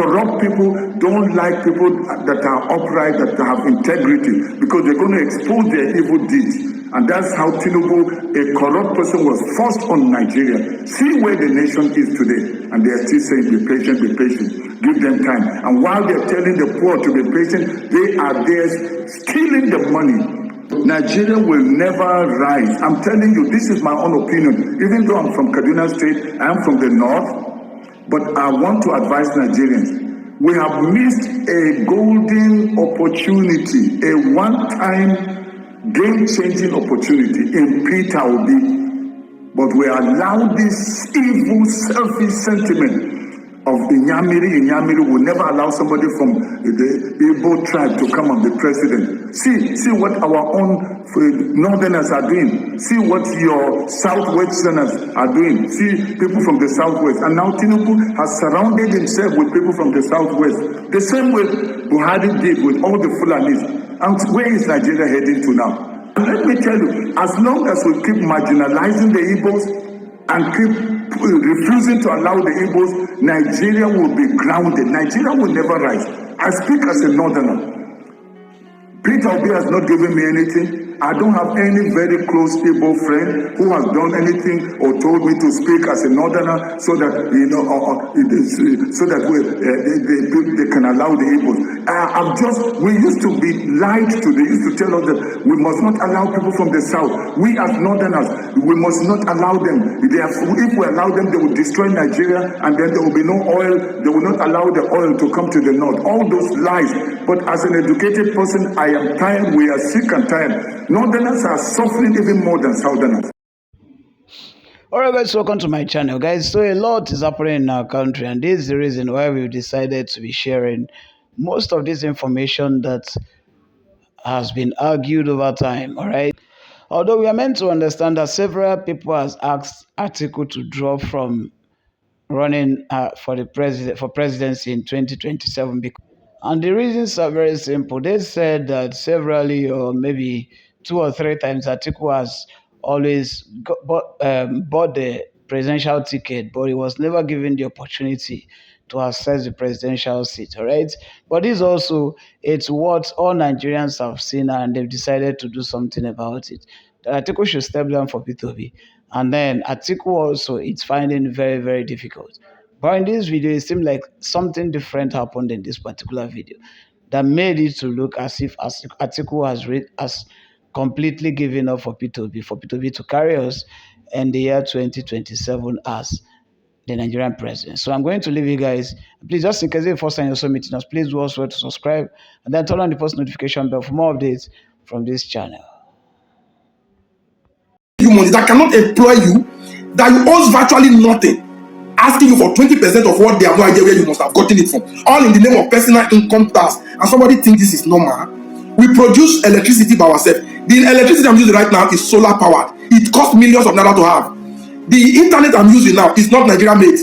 corrupt people don't like people that are upright, that have integrity, because they're going to expose their evil deeds. And that's how Tinubu, a corrupt person, was forced on Nigeria. See where the nation is today. And they are still saying, be patient, give them time. And while they're telling the poor to be patient, they are there stealing the money. Nigeria will never rise. I'm telling you, this is my own opinion. Even though I'm from Kaduna State, I'm from the north, but I want to advise Nigerians. We have missed a golden opportunity, a one-time game-changing opportunity in Peter Obi. But we allow this evil, selfish sentiment of Inyamiri will never allow somebody from the Igbo tribe to come and be president. See what our own northerners are doing. See what your southwesterners are doing. See people from the southwest. And now Tinubu has surrounded himself with people from the southwest. The same way Buhari did with all the Fulanis. And where is Nigeria heading to now? And let me tell you, as long as we keep marginalizing the Igbos and keep refusing to allow the Igbos, Nigeria will be grounded. Nigeria will never rise. I speak as a northerner. Peter Obi has not given me anything. I don't have any very close Igbo friend who has done anything or told me to speak as a northerner so that, so that they can allow the Igbos. We used to be lied to. They used to tell us that we must not allow people from the south. We as northerners, we must not allow them. If we allow them, they will destroy Nigeria, and then there will be no oil. They will not allow the oil to come to the north. All those lies. But as an educated person, I am tired. We are sick and tired. Northerners are suffering even more than Southerners. Alright guys, welcome to my channel guys. So a lot is happening in our country, and this is the reason why we've decided to be sharing most of this information that has been argued over time. Alright, although we are meant to understand that several people has asked Atiku to drop from running for presidency in 2027, and the reasons are very simple. They said that severally, or maybe 2 or 3 times, Atiku has always bought the presidential ticket, but he was never given the opportunity to access the presidential seat. All right, but this also, it's what all Nigerians have seen, and they've decided to do something about it. That Atiku should step down for P2B, and then Atiku also, it's finding very, very difficult. But in this video, it seemed like something different happened in this particular video that made it to look as if Atiku has completely given up for P2B to carry us in the year 2027 as the Nigerian president. So I'm going to leave you guys. Please, just in case you're first time you're also meeting us, please do also to subscribe and then turn on the post notification bell for more updates from this channel. Money that cannot employ you, that you owe virtually nothing, asking you for 20% of what they have no idea where you must have gotten it from, all in the name of personal income tax, and somebody thinks this is normal. We produce electricity by ourselves. The electricity I'm using right now is solar powered. It costs millions of naira to have. The internet I'm using now is not Nigeria made.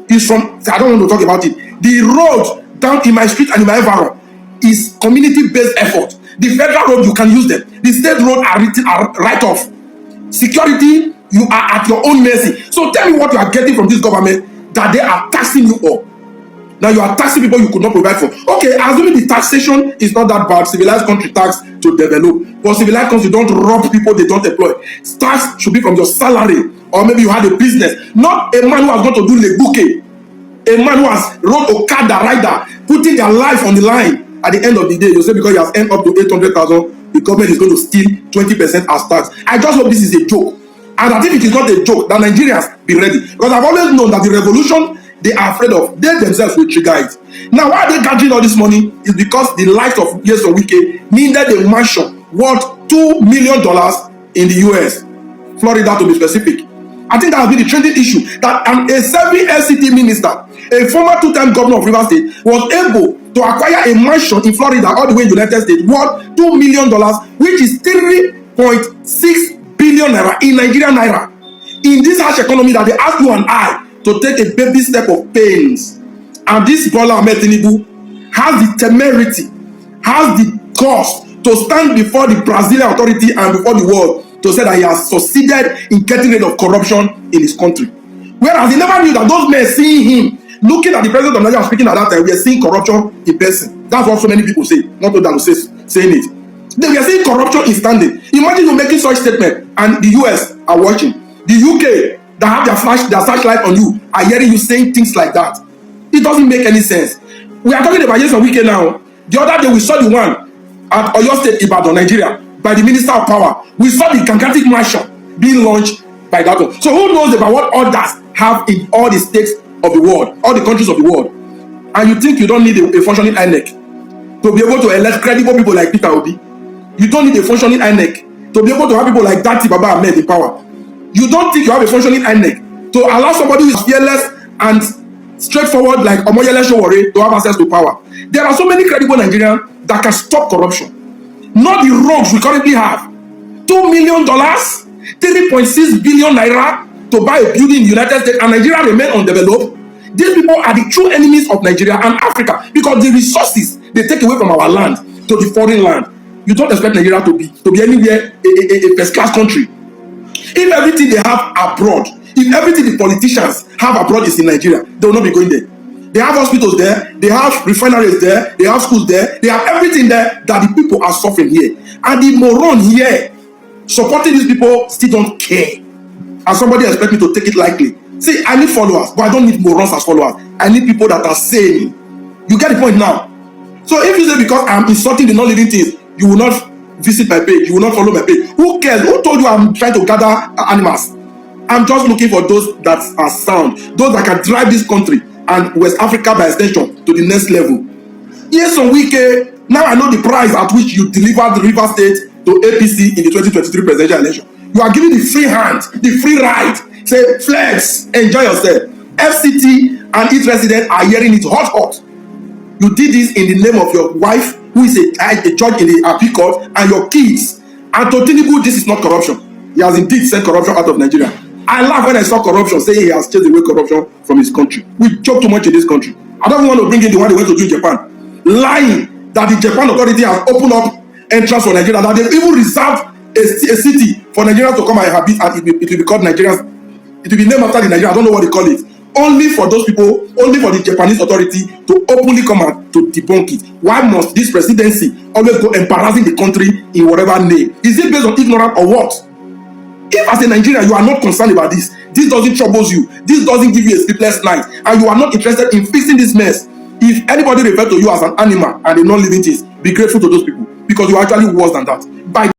It's from, I don't want to talk about it. The road down in my street and in my environment is community-based effort. The federal road, you can use them. The state road are right off. Security, you are at your own mercy. So tell me what you are getting from this government that they are taxing you all. Now you are taxing people you could not provide for. Okay, assuming the taxation is not that bad, civilized country tax to develop. But civilized country don't rob people they don't employ. Tax should be from your salary, or maybe you had a business. Not a man who has gone to do lebuke. A man who has rode Okada rider, putting their life on the line. At the end of the day, you say because he has earned up to 800,000, the government is going to steal 20% as tax. I just hope this is a joke. And I think it is not a joke, that Nigerians be ready. Because I've always known that the revolution they are afraid of, they themselves will trigger it. Now, why are they gathering all this money? Is because the life of Yes or Wike needed a mansion worth $2 million in the US, Florida to be specific. I think that has been the trending issue, that a serving LCT minister, a former 2-time governor of Rivers State, was able to acquire a mansion in Florida all the way in the United States worth $2 million, which is 3.6 billion naira in Nigerian naira. In this harsh economy that they ask you and I to take a baby step of pains, and this Bola Ahmed Tinubu has the temerity, has the cost to stand before the Brazilian authority and before the world to say that he has succeeded in getting rid of corruption in his country. Whereas he never knew that those men seeing him Looking at the president of Nigeria speaking at that time, we are seeing corruption in person. That's what so many people say. Not that saying it. We are seeing corruption in standing. Imagine you making such statement and the US are watching. The UK that have their flashlight on you are hearing you saying things like that. It doesn't make any sense. We are talking about Yeson Wike now. The other day we saw the one at Oyo State, Ibadan, Nigeria, by the Minister of Power. We saw the gigantic mansion being launched by that one. So who knows about what others have in all the states of the world, all the countries of the world? And you think you don't need a functioning INEC to be able to elect credible people like Peter Obi? You don't need a functioning INEC to be able to have people like Dati Baba Ahmed in power. You don't think you have a functioning INEC to allow somebody who is fearless and straightforward like Omoyele Sowore to have access to power. There are so many credible Nigerians that can stop corruption. Not the rogues we currently have. $2 million, 3.6 billion naira to buy a building in the United States, and Nigeria remain undeveloped. These people are the true enemies of Nigeria and Africa because the resources they take away from our land to the foreign land. You don't expect Nigeria to be anywhere a first-class country. If everything they have abroad, if everything the politicians have abroad is in Nigeria, they will not be going there. They have hospitals there, they have refineries there, they have schools there, they have everything there that the people are suffering here. And the moron here supporting these people still don't care. And somebody expect me to take it lightly. See, I need followers, but I don't need morons as followers. I need people that are sane. You get the point now? So if you say because I'm insulting the non-living things, you will not visit my page, you will not follow my page. Who cares? Who told you I'm trying to gather animals? I'm just looking for those that are sound, those that can drive this country and West Africa by extension to the next level. Yeson Wike, now I know the price at which you delivered the River State to APC in the 2023 presidential election. You are giving the free hand, the free ride. Say, flex, enjoy yourself. FCT and its residents are hearing it hot. You did this in the name of your wife, who is a judge in the appeal court, and your kids. And to Tinubu, this is not corruption. He has indeed sent corruption out of Nigeria. I laugh when I saw corruption, saying he has chased away corruption from his country. We joke too much in this country. I don't want to bring in the one they went to do in Japan. Lying that the Japan authority has opened up entrance for Nigeria, that they've even reserved a city for Nigerians to come and inhabit, and it will be called Nigerians. It will be named after the Nigerians. I don't know what they call it. Only for those people, only for the Japanese authority to openly come out to debunk it. Why must this presidency always go embarrassing the country in whatever name? Is it based on ignorance or what? If as a Nigerian you are not concerned about this doesn't trouble you, this doesn't give you a sleepless night, and you are not interested in fixing this mess, if anybody refers to you as an animal and a non-living thing, be grateful to those people, because you are actually worse than that. By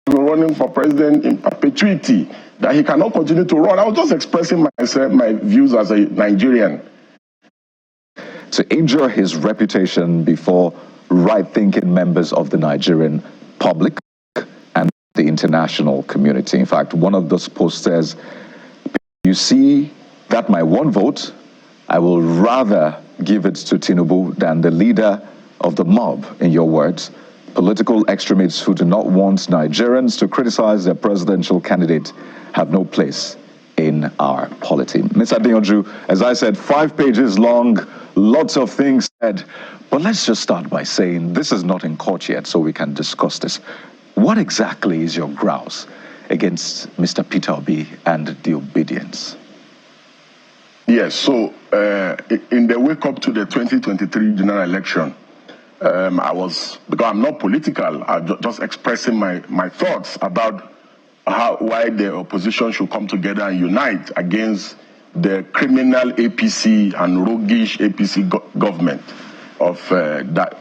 running for president in perpetuity, that he cannot continue to run. I was just expressing my views as a Nigerian. To injure his reputation before right-thinking members of the Nigerian public and the international community. In fact, one of those posts says, "You see that my one vote, I will rather give it to Tinubu than the leader of the mob," in your words. Political extremists who do not want Nigerians to criticize their presidential candidate have no place in our polity. Mr. Adeyanju, as I said, 5 pages long, lots of things said, but let's just start by saying this is not in court yet, so we can discuss this. What exactly is your grouse against Mr. Peter Obi and the obedience? Yes, so in the wake up to the 2023 general election, because I'm not political, I'm just expressing my thoughts about why the opposition should come together and unite against the criminal APC and roguish APC government that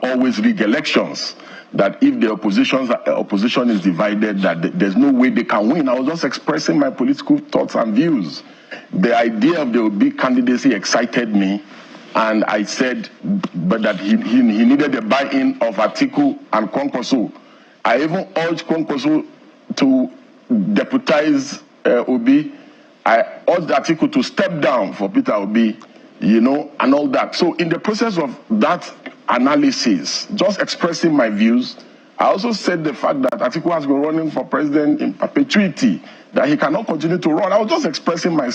always rig elections. That if the opposition is divided, that there's no way they can win. I was just expressing my political thoughts and views. The idea of the Obi candidacy excited me, and I said, but that he needed the buy-in of Atiku and Kwankwaso. I even urged Kwankwaso to deputize Obi. I urged Atiku to step down for Peter Obi, and all that. So in the process of that analysis, just expressing my views, I also said the fact that Atiku has been running for president in perpetuity, that he cannot continue to run. I was just expressing my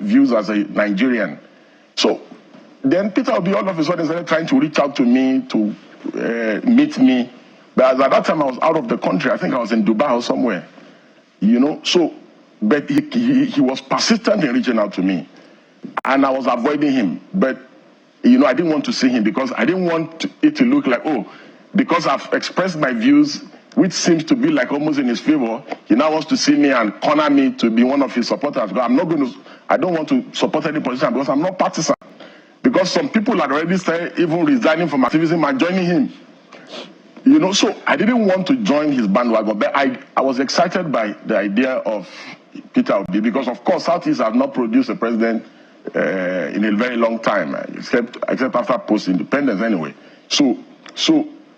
views as a Nigerian. So then Peter Obi all of a sudden started trying to reach out to me to meet me. But at that time I was out of the country. I think I was in Dubai or somewhere. So, but he was persistent in reaching out to me. and I was avoiding him. But, you know, I didn't want to see him because I didn't want it to look like, oh, because I've expressed my views, which seems to be like almost in his favor, he now wants to see me and corner me to be one of his supporters. But I don't want to support any position because I'm not partisan. Because some people had already started even resigning from activism and joining him. You know, so I didn't want to join his bandwagon, but I was excited by the idea of Peter Obi because, of course, Southeast have not produced a president in a very long time, except after post-independence anyway. So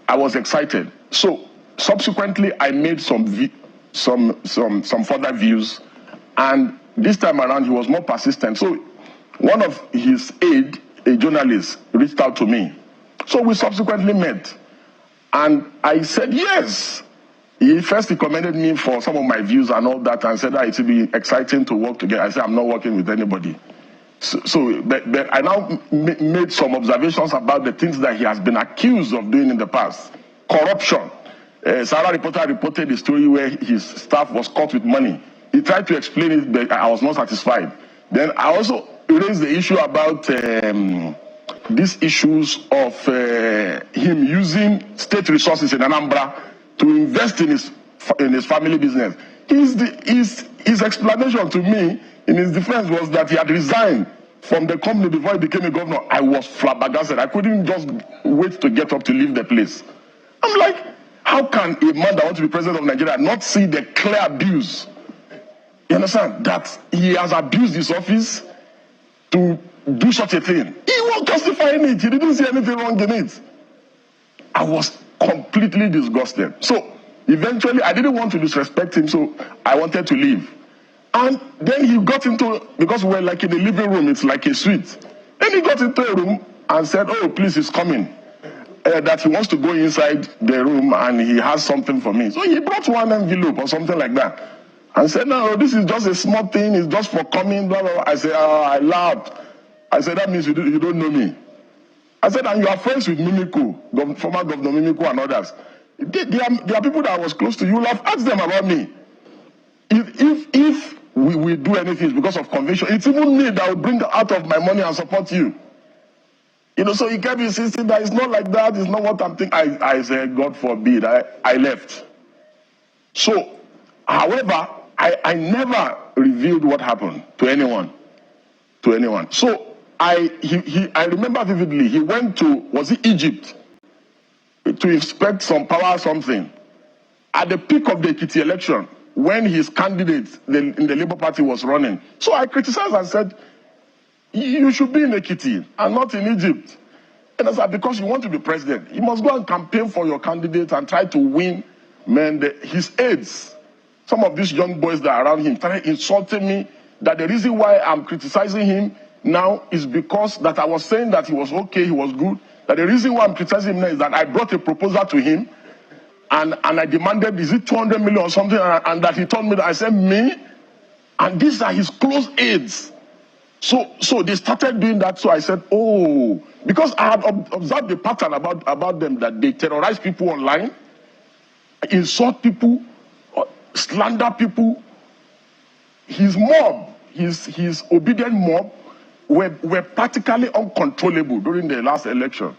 I was excited. So subsequently, I made some further views, and this time around, he was more persistent. So one of his aide, a journalist, reached out to me. So we subsequently met. And I said, yes. He commended me for some of my views and all that and said that it would be exciting to work together. I said, I'm not working with anybody. But I now made some observations about the things that he has been accused of doing in the past. Corruption. Sarah reporter reported the story where his staff was caught with money. He tried to explain it, but I was not satisfied. Then I also raised the issue about these issues of him using state resources in Anambra to invest in his family business. His explanation to me in his defense was that he had resigned from the company before he became a governor. I was flabbergasted. I couldn't just wait to get up to leave the place. I'm like, how can a man that wants to be president of Nigeria not see the clear abuse? You understand? That he has abused his office to do such a thing. He was justifying it. He didn't see anything wrong in it. I was completely disgusted. So eventually, I didn't want to disrespect him, so I wanted to leave. And then he got into, because we're like in the living room, it's like a suite. Then he got into a room and said, oh, please, he's coming. That he wants to go inside the room and he has something for me. So he brought one envelope or something like that. And said, no, this is just a small thing. It's just for coming, blah, blah, blah. I said, I laughed. I said, that means you don't know me. I said, and you are friends with Mimiko, former Governor Mimiko and others. There are people that I was close to. You will have asked them about me. If we do anything, it's because of conviction. It's even me that will bring out of my money and support you. You know, so he kept insisting that it's not like that. It's not what I'm thinking. I said, God forbid. I left. So, however, I never revealed what happened to anyone. So I remember vividly, he went to, was it Egypt, to inspect some power or something. At the peak of the Ekiti election, when his candidate in the Labour Party was running. So I criticized and said, you should be in Ekiti and not in Egypt. And I said, because you want to be president, you must go and campaign for your candidate and try to win his aides. Some of these young boys that are around him started insulting me that the reason why I'm criticizing him now is because that I was saying that he was okay, he was good. That the reason why I'm criticizing him now is that I brought a proposal to him and I demanded, is it 200 million or something? And that he told me that I said, me? And these are his close aides. So they started doing that. So I said, oh, because I had observed the pattern about them, that they terrorize people online, insult people, slander people. His mob, his obedient mob, were practically uncontrollable during the last election.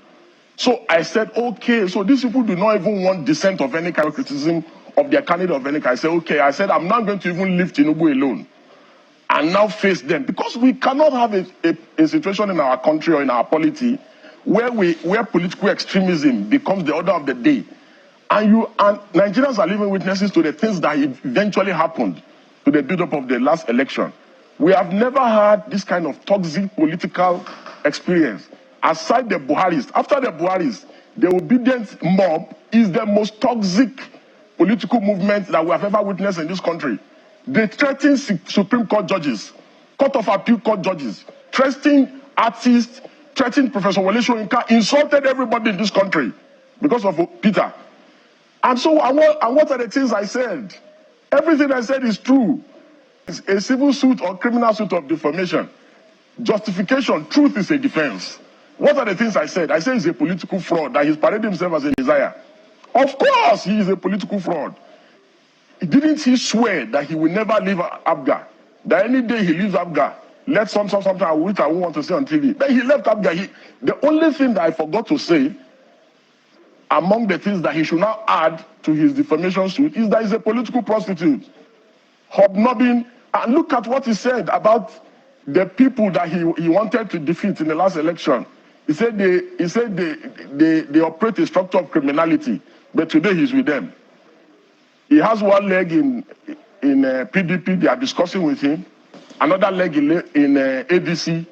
So I said, okay, so these people do not even want dissent of any kind of criticism of their candidate of any kind. I said, okay, I'm not going to even leave Tinubu alone and now face them, because we cannot have a situation in our country or in our polity where political extremism becomes the order of the day. And Nigerians are living witnesses to the things that eventually happened to the build-up of the last election. We have never had this kind of toxic political experience. Aside the Buharis, after the Buharis, the obedient mob is the most toxic political movement that we have ever witnessed in this country. They threaten Supreme Court judges, Court of Appeal Court judges, threatening artists, threatening Professor Wole Soyinka, insulted everybody in this country because of Peter. And so, what are the things I said? Everything I said is true. It's a civil suit or criminal suit of defamation. Justification, truth is a defense. What are the things I said? I said he's a political fraud, that he's paraded himself as a Messiah. Of course, he is a political fraud. Didn't he swear that he will never leave Abga? That any day he leaves Abga, let something which I won't want to say on TV. Then he left up there. The only thing that I forgot to say, among the things that he should now add to his defamation suit, is that he's a political prostitute. Hobnobbing, and look at what he said about the people that he wanted to defeat in the last election. He said they operate a structure of criminality, but today he's with them. He has one leg in PDP, they are discussing with him, another leg in APC,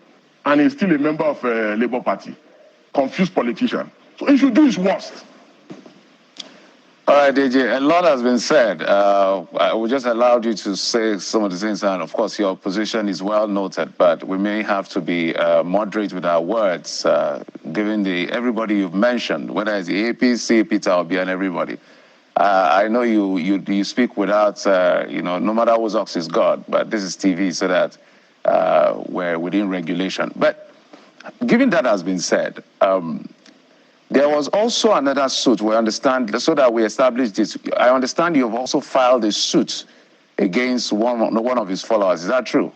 and he's still a member of Labour Party. Confused politician. So he should do his worst. All right, DJ, a lot has been said. We just allowed you to say some of the things, and of course your position is well noted, but we may have to be moderate with our words, given everybody you've mentioned, whether it's the APC, Peter Obi, and everybody. I know you speak without, no matter whose ox is God, but this is TV, so that we're within regulation. But given that has been said, there was also another suit, we understand, so that we establish this. I understand you've also filed a suit against one of his followers. Is that true?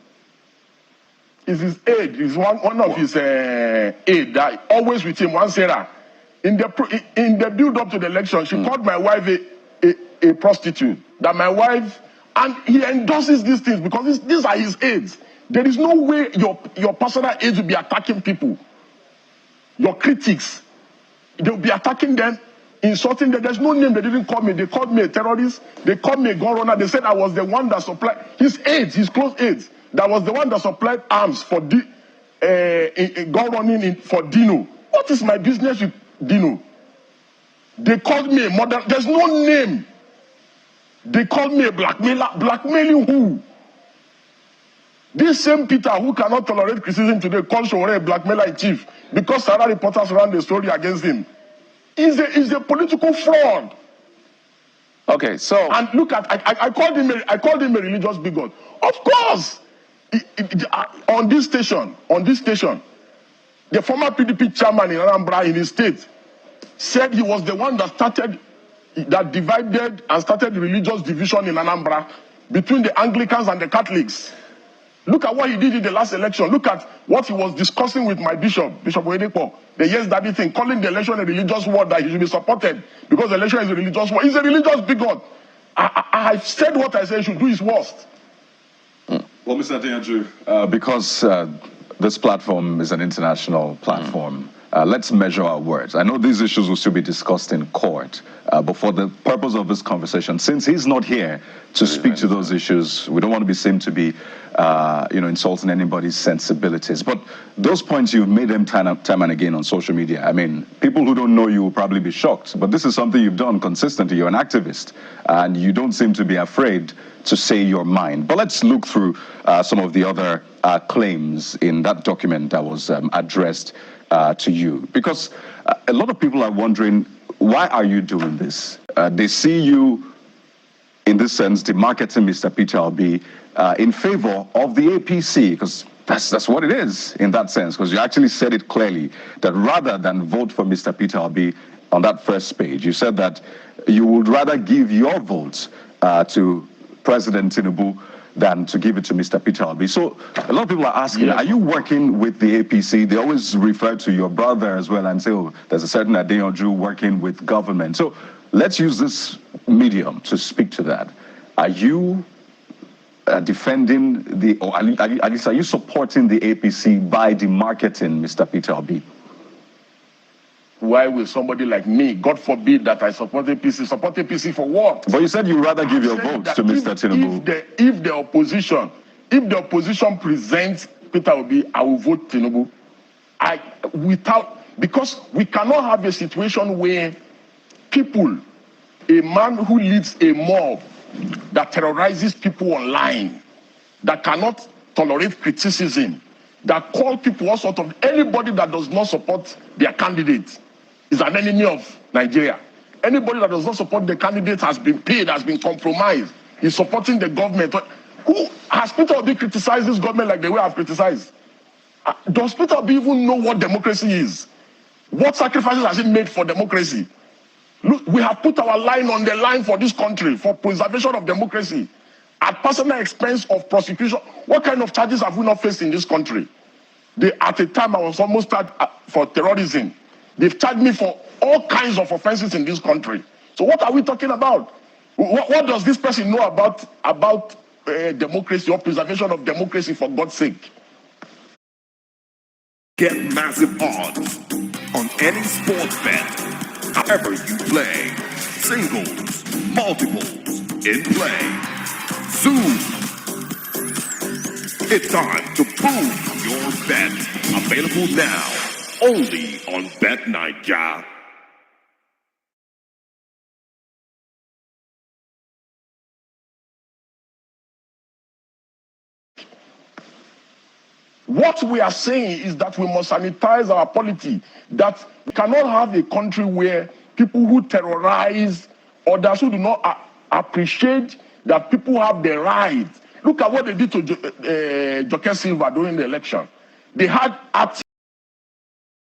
It's his aide. It's one of his aide that always with him, one Sarah. In the build-up to the election, she called my wife a prostitute. That my wife, and he endorses these things because these are his aides. There is no way your personal aides will be attacking people. Your critics. They'll be attacking them, insulting them. There's no name. They didn't call me. They called me a terrorist. They called me a gun runner. They said I was the one that supplied his aides, his close aides. That was the one that supplied arms for gun running for Dino. What is my business with Dino? They called me a murderer. There's no name. They called me a blackmailer. Blackmailing who? This same Peter who cannot tolerate criticism today calls Showore a blackmailer in chief because Sarah reporters ran the story against him. He's a political fraud. Okay, so and look at I called him a religious bigot. Of course, on this station, the former PDP chairman in Anambra in his state said he was the one that divided and started religious division in Anambra between the Anglicans and the Catholics. Look at what he did in the last election. Look at what he was discussing with my Bishop Oyedepo, the Yes Daddy thing, calling the election a religious war that he should be supported because the election is a religious war. He's a religious bigot. I've said what I said, he should do his worst. Well, Mr. Adeyanju, because this platform is an international platform, let's measure our words. I know these issues will still be discussed in court, but for the purpose of this conversation, since he's not here to speak to those issues, we don't want to be seen to be, insulting anybody's sensibilities. But those points, you've made them time and again on social media. I mean, people who don't know you will probably be shocked, but this is something you've done consistently. You're an activist, and you don't seem to be afraid to say your mind. But let's look through some of the other claims in that document that was addressed to you, because a lot of people are wondering, why are you doing this? They see you, in this sense, demarketing Mr. Peter Obi in favor of the APC, because that's what it is in that sense, because you actually said it clearly that rather than vote for Mr. Peter Obi on that first page, you said that you would rather give your votes to President Tinubu than to give it to Mr. Peter Obi. So a lot of people are asking, are you working with the APC? They always refer to your brother as well and say, oh, there's a certain Adeyanju working with government. So let's use this medium to speak to that. Are you defending or at least are you supporting the APC by demarketing Mr. Peter Obi? Why will somebody like me, God forbid that I support APC, support APC for what? But you said you'd rather give your votes to Mr. Tinubu. If the opposition presents Peter Obi, I will vote Tinubu. Because we cannot have a situation where people, a man who leads a mob that terrorizes people online, that cannot tolerate criticism, that call people all sort of, anybody that does not support their candidate is an enemy of Nigeria. Anybody that does not support the candidate has been paid, has been compromised. He's supporting the government. Who has Peter Obi criticized this government like the way I've criticized? Does Peter Obi even know what democracy is? What sacrifices has he made for democracy? Look, we have put our line on the line for this country, for preservation of democracy. at personal expense of prosecution. What kind of charges have we not faced in this country? At a time I was almost charged for terrorism. They've charged me for all kinds of offenses in this country. So what are we talking about? What does this person know about democracy or preservation of democracy, for God's sake? Get massive odds on any sports bet, however you play. Singles, multiples, in play. Zoom. It's time to boom your bet. Available now, only on Bet Nigeria. What we are saying is that we must sanitize our polity, that we cannot have a country where people who terrorize others, who do not appreciate that people have the right. Look at what they did to Joke Silva during the election. They had